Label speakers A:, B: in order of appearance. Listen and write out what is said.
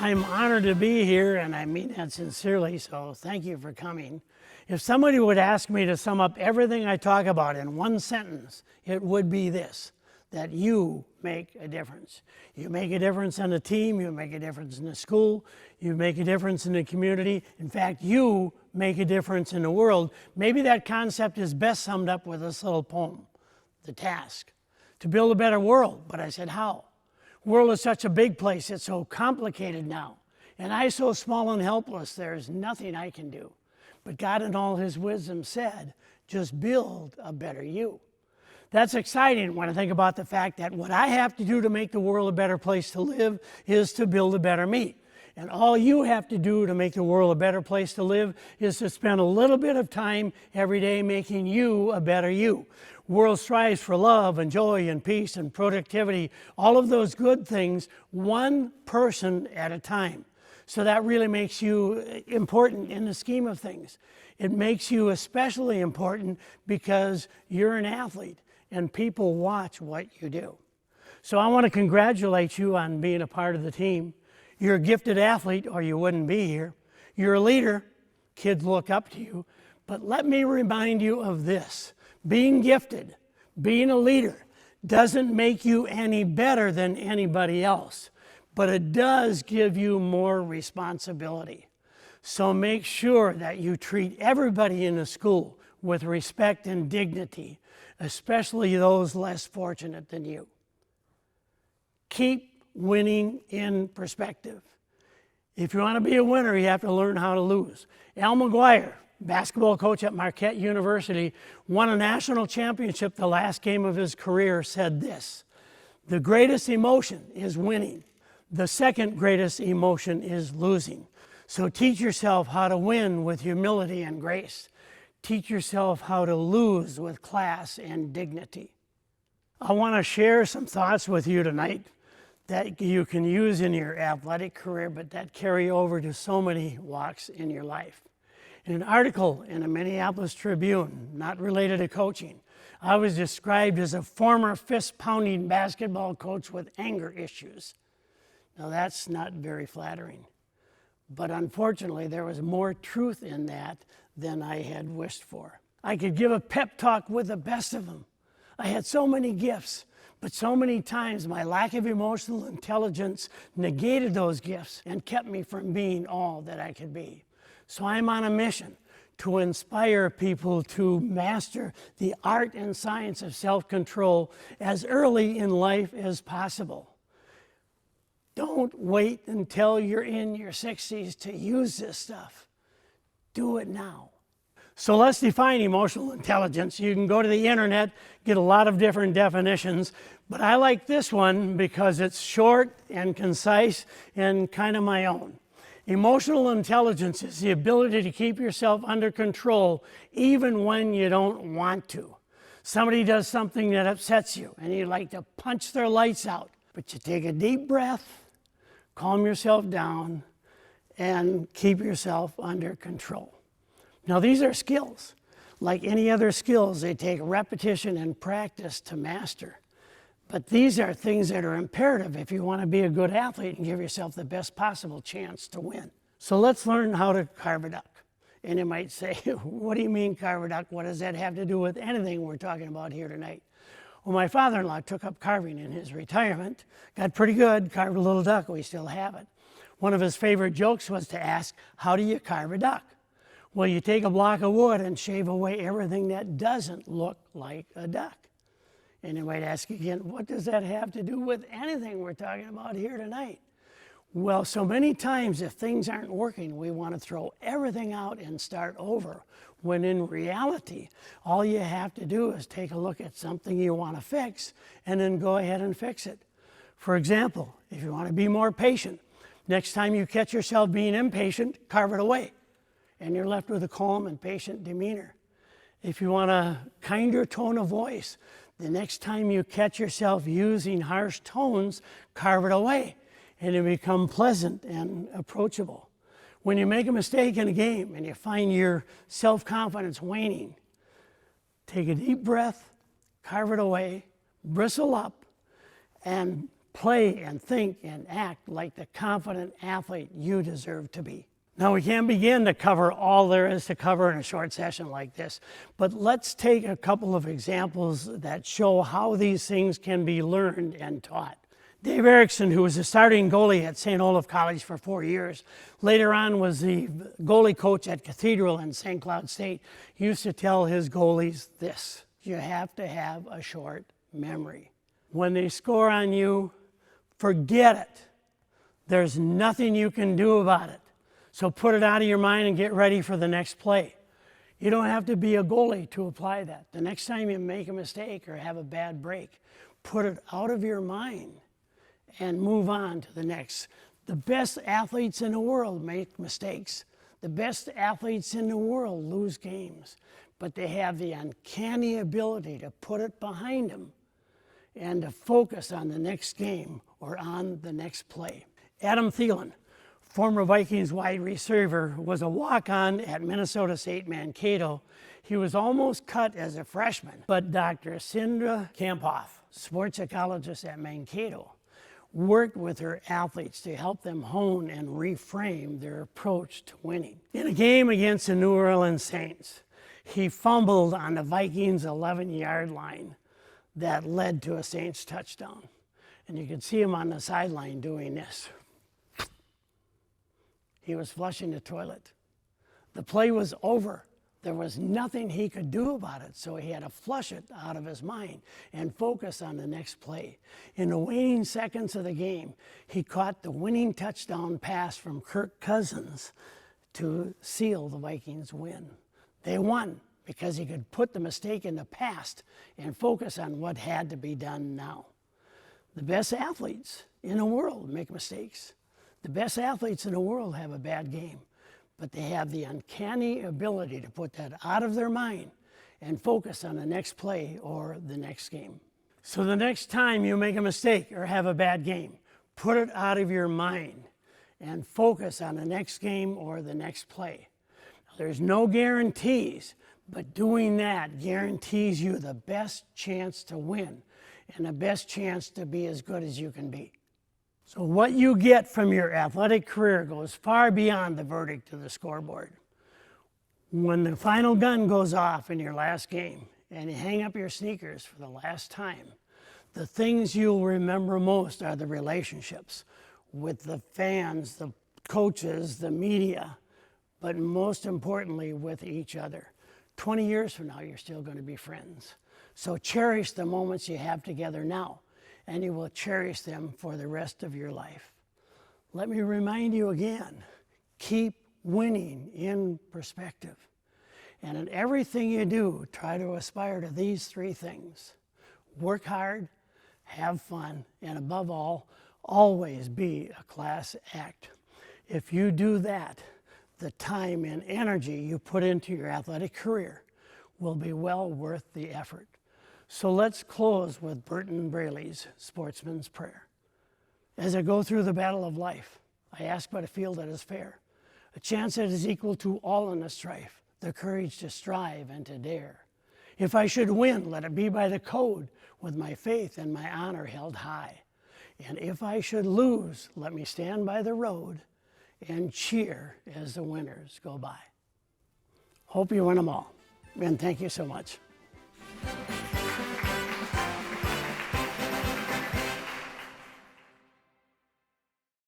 A: I'm honored to be here, and I mean that sincerely, so thank you for coming. If somebody would ask me to sum up everything I talk about in one sentence, it would be this, that you make a difference. You make a difference on the team, you make a difference in the school, you make a difference in the community. In fact, you make a difference in the world. Maybe that concept is best summed up with this little poem, The Task. To build a better world, but I said, how? The world is such a big place, it's so complicated now. And I so small and helpless, there's nothing I can do. But God in all his wisdom said, just build a better you. That's exciting when I think about the fact that what I have to do to make the world a better place to live is to build a better me. And all you have to do to make the world a better place to live is to spend a little bit of time every day making you a better you. The world strives for love and joy and peace and productivity, all of those good things, one person at a time. So that really makes you important in the scheme of things. It makes you especially important because you're an athlete and people watch what you do. So I want to congratulate you on being a part of the team. You're a gifted athlete or you wouldn't be here. You're a leader. Kids look up to you. But let me remind you of this. Being gifted, being a leader, doesn't make you any better than anybody else, but it does give you more responsibility. So make sure that you treat everybody in the school with respect and dignity, especially those less fortunate than you. Keep winning in perspective. If you want to be a winner, you have to learn how to lose. Al McGuire, basketball coach at Marquette University, won a national championship the last game of his career, said this: the greatest emotion is winning. The second greatest emotion is losing. So teach yourself how to win with humility and grace. Teach yourself how to lose with class and dignity. I want to share some thoughts with you tonight that you can use in your athletic career, but that carry over to so many walks in your life. In an article in the Minneapolis Tribune, not related to coaching, I was described as a former fist-pounding basketball coach with anger issues. Now that's not very flattering, but unfortunately there was more truth in that than I had wished for. I could give a pep talk with the best of them. I had so many gifts, but so many times my lack of emotional intelligence negated those gifts and kept me from being all that I could be. So I'm on a mission to inspire people to master the art and science of self-control as early in life as possible. Don't wait until you're in your 60s to use this stuff. Do it now. So let's define emotional intelligence. You can go to the internet, get a lot of different definitions, but I like this one because it's short and concise and kind of my own. Emotional intelligence is the ability to keep yourself under control even when you don't want to. Somebody does something that upsets you and you'd like to punch their lights out, but you take a deep breath, calm yourself down, and keep yourself under control. Now these are skills. Like any other skills, they take repetition and practice to master. But these are things that are imperative if you want to be a good athlete and give yourself the best possible chance to win. So let's learn how to carve a duck. And you might say, what do you mean carve a duck? What does that have to do with anything we're talking about here tonight? Well, my father-in-law took up carving in his retirement, got pretty good, carved a little duck, we still have it. One of his favorite jokes was to ask, how do you carve a duck? Well, you take a block of wood and shave away everything that doesn't look like a duck. And you might ask again, what does that have to do with anything we're talking about here tonight? Well, so many times if things aren't working, we want to throw everything out and start over, when in reality, all you have to do is take a look at something you want to fix and then go ahead and fix it. For example, if you want to be more patient, next time you catch yourself being impatient, carve it away, and you're left with a calm and patient demeanor. If you want a kinder tone of voice, the next time you catch yourself using harsh tones, carve it away, and you become pleasant and approachable. When you make a mistake in a game and you find your self-confidence waning, take a deep breath, carve it away, bristle up, and Play and think and act like the confident athlete you deserve to be. Now, we can't begin to cover all there is to cover in a short session like this, but let's take a couple of examples that show how these things can be learned and taught. Dave Erickson, who was a starting goalie at St. Olaf College for 4 years, later on was the goalie coach at Cathedral and St. Cloud State, used to tell his goalies this: you have to have a short memory. When they score on you, forget it. There's nothing you can do about it. So put it out of your mind and get ready for the next play. You don't have to be a goalie to apply that. The next time you make a mistake or have a bad break, put it out of your mind and move on to the next. The best athletes in the world make mistakes. The best athletes in the world lose games, but they have the uncanny ability to put it behind them and to focus on the next game or on the next play. Adam Thielen, former Vikings wide receiver, was a walk-on at Minnesota State Mankato. He was almost cut as a freshman, but Dr. Sindra Kamphoff, sports psychologist at Mankato, worked with her athletes to help them hone and reframe their approach to winning. In a game against the New Orleans Saints, he fumbled on the Vikings' 11-yard line that led to a Saints touchdown. And you could see him on the sideline doing this. He was flushing the toilet. The play was over. There was nothing he could do about it, so he had to flush it out of his mind and focus on the next play. In the waning seconds of the game, he caught the winning touchdown pass from Kirk Cousins to seal the Vikings' win. They won because he could put the mistake in the past and focus on what had to be done now. The best athletes in the world make mistakes. The best athletes in the world have a bad game, but they have the uncanny ability to put that out of their mind and focus on the next play or the next game. So the next time you make a mistake or have a bad game, put it out of your mind and focus on the next game or the next play. Now, there's no guarantees, but doing that guarantees you the best chance to win and the best chance to be as good as you can be. So what you get from your athletic career goes far beyond the verdict of the scoreboard. When the final gun goes off in your last game and you hang up your sneakers for the last time, the things you'll remember most are the relationships with the fans, the coaches, the media, but most importantly with each other. 20 years from now, you're still going to be friends. So cherish the moments you have together now, and you will cherish them for the rest of your life. Let me remind you again, keep winning in perspective. And in everything you do, try to aspire to these three things. Work hard, have fun, and above all, always be a class act. If you do that, the time and energy you put into your athletic career will be well worth the effort. So let's close with Burton Braley's Sportsman's Prayer. As I go through the battle of life, I ask but a field that is fair, a chance that is equal to all in the strife, the courage to strive and to dare. If I should win, let it be by the code, with my faith and my honor held high. And if I should lose, let me stand by the road and cheer as the winners go by. Hope you win them all, and thank you so much.